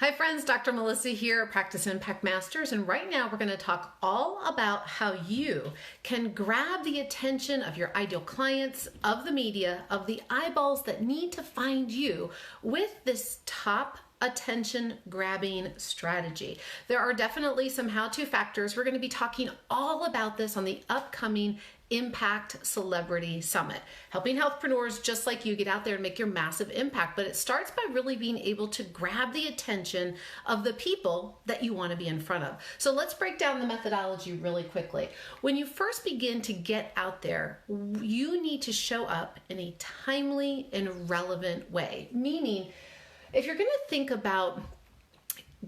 Hi friends, Dr. Melissa here, Practice Impact Masters, and right now we're going to talk all about how you can grab the attention of your ideal clients, of the media, of the eyeballs that need to find you with this top attention grabbing strategy. There are definitely some how-to factors. We're going to be talking all about this on the upcoming Impact Celebrity Summit, helping healthpreneurs just like you get out there and make your massive impact. But it starts by really being able to grab the attention of the people that you want to be in front of. So let's break down the methodology really quickly. When you first begin to get out there, you need to show up in a timely and relevant way, meaning if you're going to think about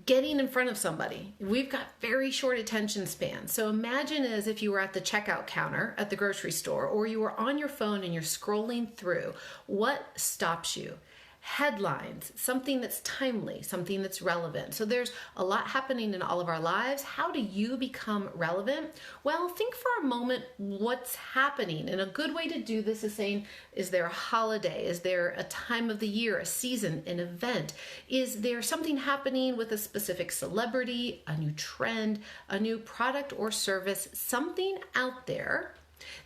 getting in front of somebody, we've got very short attention spans. So imagine as if you were at the checkout counter at the grocery store, or you were on your phone and you're scrolling through. What stops you? Headlines, something that's timely, something that's relevant. So there's a lot happening in all of our lives. How do you become relevant? Well, think for a moment what's happening. And a good way to do this is saying, is there a holiday? Is there a time of the year, a season, an event? Is there something happening with a specific celebrity, a new trend, a new product or service, something out there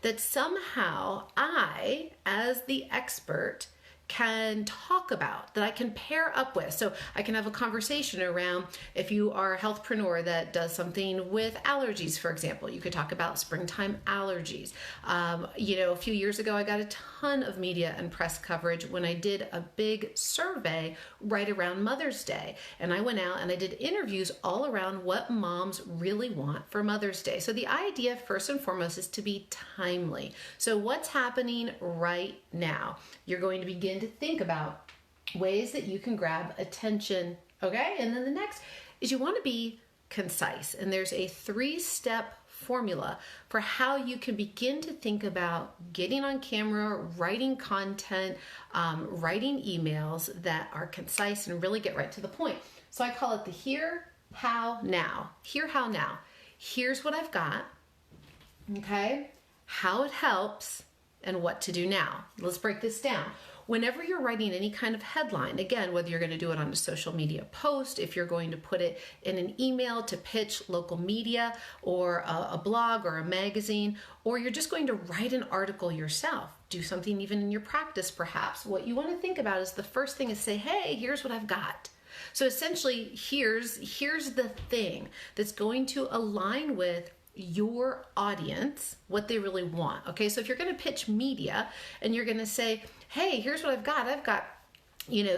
that somehow I, as the expert, can talk about, that I can pair up with. So I can have a conversation around, if you are a healthpreneur that does something with allergies, for example, you could talk about springtime allergies. A few years ago, I got a ton of media and press coverage when I did a big survey right around Mother's Day. And I went out and I did interviews all around what moms really want for Mother's Day. So the idea, first and foremost, is to be timely. So what's happening right now? You're going to begin to think about ways that you can grab attention, okay? And then the next is you want to be concise. And there's a 3-step formula for how you can begin to think about getting on camera, writing content, writing emails that are concise and really get right to the point. So I call it the here, how, now. Here, how, now. Here's what I've got, okay? How it helps and what to do now. Let's break this down. Whenever you're writing any kind of headline, again, whether you're going to do it on a social media post, if you're going to put it in an email to pitch local media or a blog or a magazine, or you're just going to write an article yourself, do something even in your practice perhaps, what you want to think about is the first thing is say, hey, here's what I've got. So essentially, here's the thing that's going to align with your audience, what they really want. Okay, so if you're going to pitch media and you're going to say, hey, here's what I've got,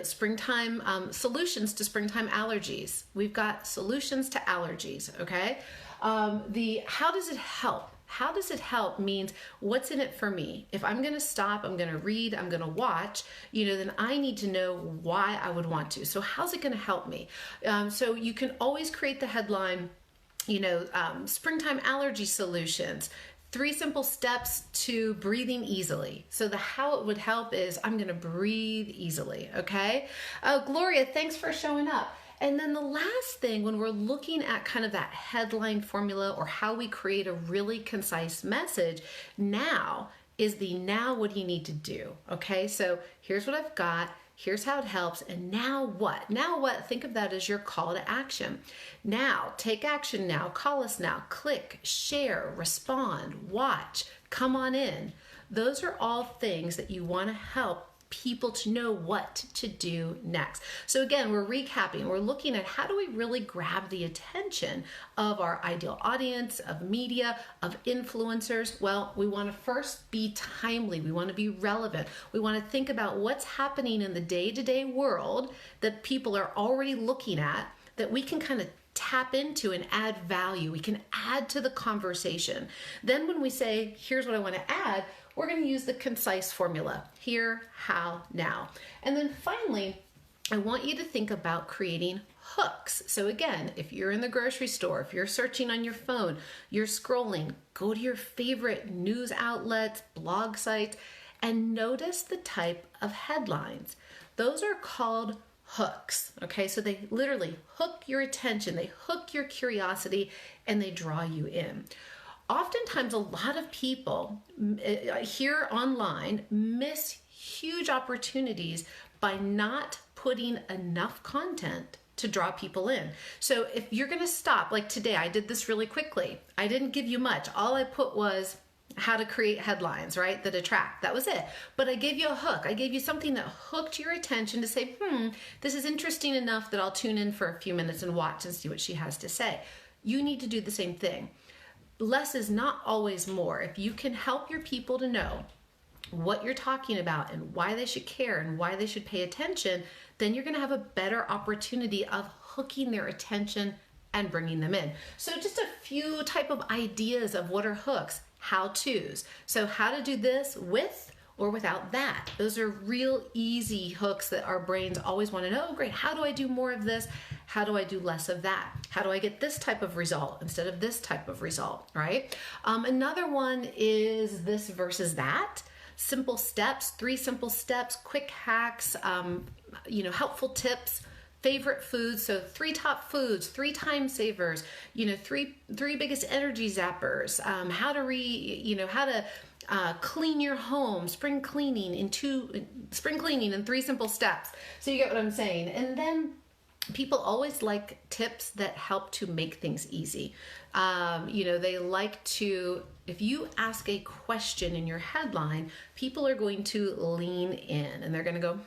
springtime solutions to springtime allergies. We've got solutions to allergies, okay? How does it help? How does it help means what's in it for me? If I'm going to stop, I'm going to read, I'm going to watch, then I need to know why I would want to. So how's it going to help me? So you can always create the headline, springtime allergy solutions, 3 simple steps to breathing easily. So the how it would help is I'm going to breathe easily. Okay. Gloria, thanks for showing up. And then the last thing, when we're looking at kind of that headline formula or how we create a really concise message, now is the now what do you need to do? Okay. So here's what I've got. Here's how it helps. And now what? Now what? Think of that as your call to action. Now, take action now. Call us now. Click, share, respond, watch, come on in. Those are all things that you want to help people to know what to do next. So again, we're recapping. We're looking at how do we really grab the attention of our ideal audience, of media, of influencers. Well, we want to first be timely. We want to be relevant. We want to think about what's happening in the day-to-day world that people are already looking at that we can kind of tap into and add value. We can add to the conversation. Then when we say, here's what I want to add, we're going to use the concise formula, here, how, now. And then finally, I want you to think about creating hooks. So again, if you're in the grocery store, if you're searching on your phone, you're scrolling, go to your favorite news outlets, blog sites, and notice the type of headlines. Those are called hooks, okay? So they literally hook your attention, they hook your curiosity, and they draw you in. Oftentimes, a lot of people here online miss huge opportunities by not putting enough content to draw people in. So if you're going to stop, like today, I did this really quickly. I didn't give you much. All I put was how to create headlines, right? That attract. That was it. But I gave you a hook. I gave you something that hooked your attention to say, this is interesting enough that I'll tune in for a few minutes and watch and see what she has to say. You need to do the same thing. Less is not always more. If you can help your people to know what you're talking about and why they should care and why they should pay attention, then you're going to have a better opportunity of hooking their attention and bringing them in. So just a few type of ideas of what are hooks, how-tos. So how to do this with or without that. Those are real easy hooks that our brains always want to know. Oh, great, how do I do more of this? How do I do less of that? How do I get this type of result instead of this type of result, right? Another one is this versus that. Simple steps, 3 simple steps, quick hacks, helpful tips, favorite foods. So 3 top foods, 3 time savers, 3 biggest energy zappers, how to clean your home, spring cleaning in 3 simple steps. So you get what I'm saying. And then people always like tips that help to make things easy. They like to, if you ask a question in your headline, people are going to lean in and they're going to go,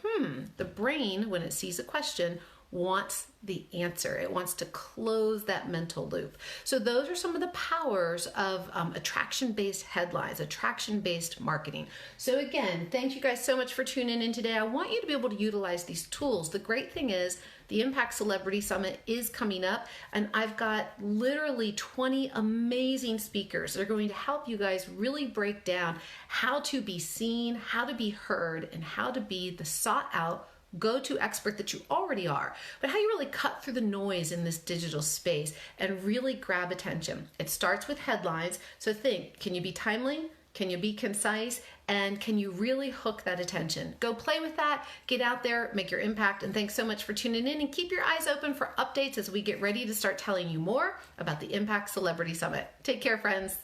the brain, when it sees a question, wants the answer. It wants to close that mental loop. So those are some of the powers of attraction-based headlines, attraction-based marketing. So again, thank you guys so much for tuning in today. I want you to be able to utilize these tools. The great thing is the Impact Celebrity Summit is coming up, and I've got literally 20 amazing speakers that are going to help you guys really break down how to be seen, how to be heard, and how to be the sought out go-to expert that you already are, but how you really cut through the noise in this digital space and really grab attention. It starts with headlines. So think, can you be timely? Can you be concise? And can you really hook that attention? Go play with that, get out there, make your impact. And thanks so much for tuning in, and keep your eyes open for updates as we get ready to start telling you more about the Impact Celebrity Summit. Take care, friends.